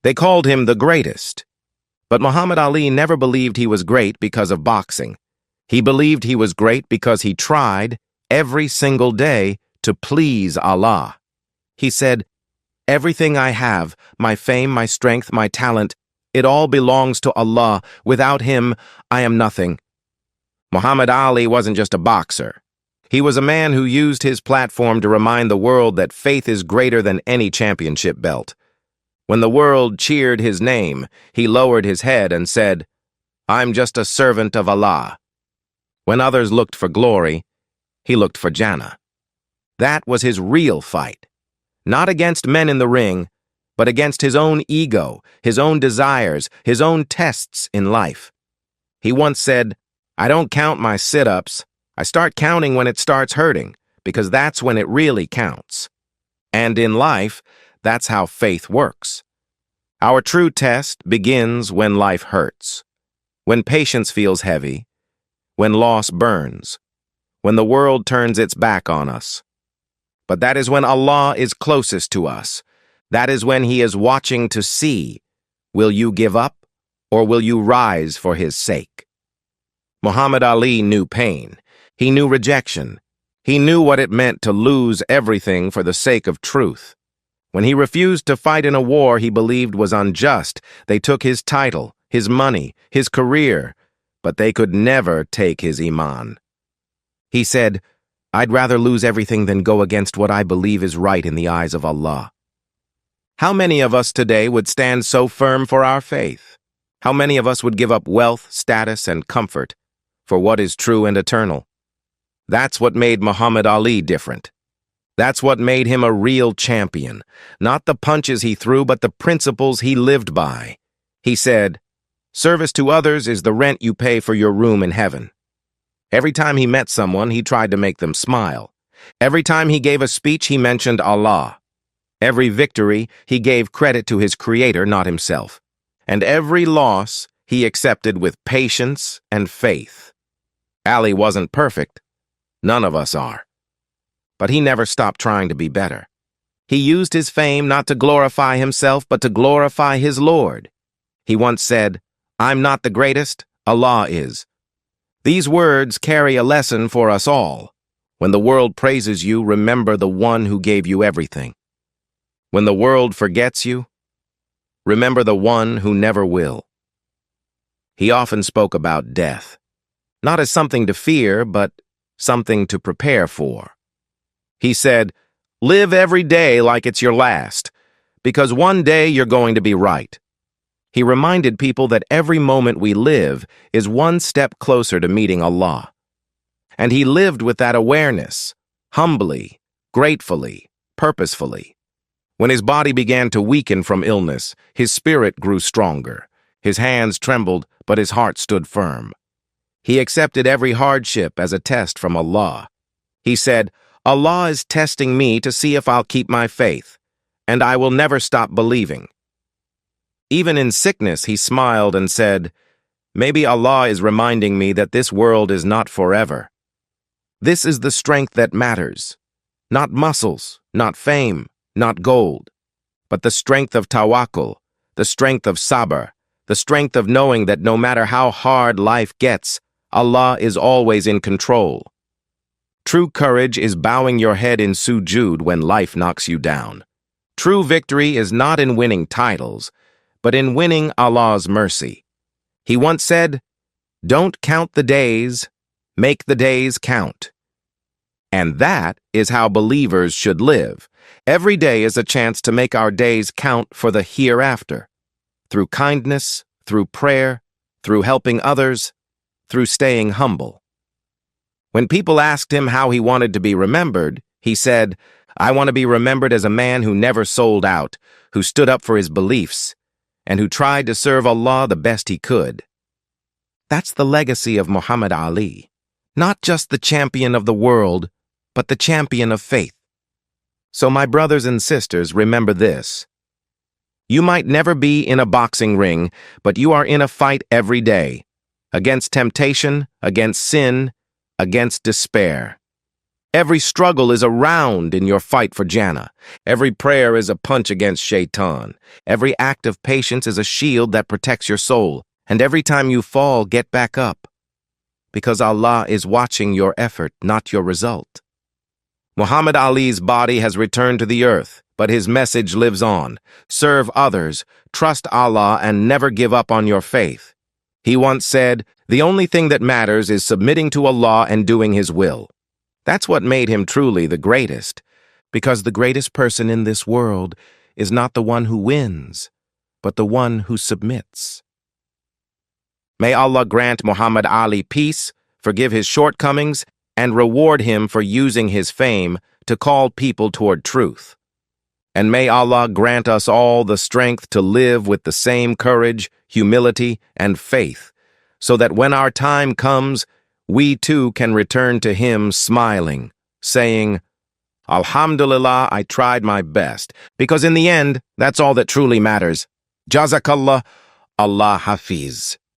They called him the greatest. But Muhammad Ali never believed he was great because of boxing. He believed he was great because he tried, every single day, to please Allah. He said, "Everything I have, my fame, my strength, my talent, it all belongs to Allah. Without Him, I am nothing." Muhammad Ali wasn't just a boxer. He was a man who used his platform to remind the world that faith is greater than any championship belt. When the world cheered his name, he lowered his head and said, "I'm just a servant of Allah." When others looked for glory, he looked for Jannah. That was his real fight. Not against men in the ring, but against his own ego, his own desires, his own tests in life. He once said, "I don't count my sit-ups. I start counting when it starts hurting, because that's when it really counts." And in life, that's how faith works. Our true test begins when life hurts, when patience feels heavy, when loss burns, when the world turns its back on us. But that is when Allah is closest to us. That is when He is watching to see, will you give up or will you rise for His sake? Muhammad Ali knew pain. He knew rejection. He knew what it meant to lose everything for the sake of truth. When he refused to fight in a war he believed was unjust, they took his title, his money, his career, but they could never take his iman. He said, "I'd rather lose everything than go against what I believe is right in the eyes of Allah." How many of us today would stand so firm for our faith? How many of us would give up wealth, status, and comfort for what is true and eternal? That's what made Muhammad Ali different. That's what made him a real champion. Not the punches he threw, but the principles he lived by. He said, "Service to others is the rent you pay for your room in heaven." Every time he met someone, he tried to make them smile. Every time he gave a speech, he mentioned Allah. Every victory, he gave credit to his Creator, not himself. And every loss, he accepted with patience and faith. Ali wasn't perfect. None of us are. But he never stopped trying to be better. He used his fame not to glorify himself, but to glorify his Lord. He once said, "I'm not the greatest, Allah is." These words carry a lesson for us all. When the world praises you, remember the one who gave you everything. When the world forgets you, remember the one who never will. He often spoke about death, not as something to fear, but something to prepare for. He said, "Live every day like it's your last, because one day you're going to be right." He reminded people that every moment we live is one step closer to meeting Allah. And he lived with that awareness, humbly, gratefully, purposefully. When his body began to weaken from illness, his spirit grew stronger. His hands trembled, but his heart stood firm. He accepted every hardship as a test from Allah. He said, "Allah is testing me to see if I'll keep my faith, and I will never stop believing." Even in sickness, he smiled and said, "Maybe Allah is reminding me that this world is not forever." This is the strength that matters. Not muscles, not fame, not gold, but the strength of Tawakkul, the strength of Sabr, the strength of knowing that no matter how hard life gets, Allah is always in control. True courage is bowing your head in sujood when life knocks you down. True victory is not in winning titles, but in winning Allah's mercy. He once said, "Don't count the days, make the days count." And that is how believers should live. Every day is a chance to make our days count for the hereafter. Through kindness, through prayer, through helping others, through staying humble. When people asked him how he wanted to be remembered, he said, "I want to be remembered as a man who never sold out, who stood up for his beliefs, and who tried to serve Allah the best he could." That's the legacy of Muhammad Ali. Not just the champion of the world, but the champion of faith. So my brothers and sisters, remember this. You might never be in a boxing ring, but you are in a fight every day. Against temptation, against sin, against despair. Every struggle is a round in your fight for Jannah. Every prayer is a punch against Shaitan. Every act of patience is a shield that protects your soul. And every time you fall, get back up. Because Allah is watching your effort, not your result. Muhammad Ali's body has returned to the earth, but his message lives on. Serve others, trust Allah, and never give up on your faith. He once said, "The only thing that matters is submitting to Allah and doing His will." That's what made him truly the greatest, because the greatest person in this world is not the one who wins, but the one who submits. May Allah grant Muhammad Ali peace, forgive his shortcomings, and reward him for using his fame to call people toward truth. And may Allah grant us all the strength to live with the same courage, humility, and faith, so that when our time comes, we too can return to Him smiling, saying, "Alhamdulillah, I tried my best," because in the end, that's all that truly matters. Jazakallah, Allah Hafiz.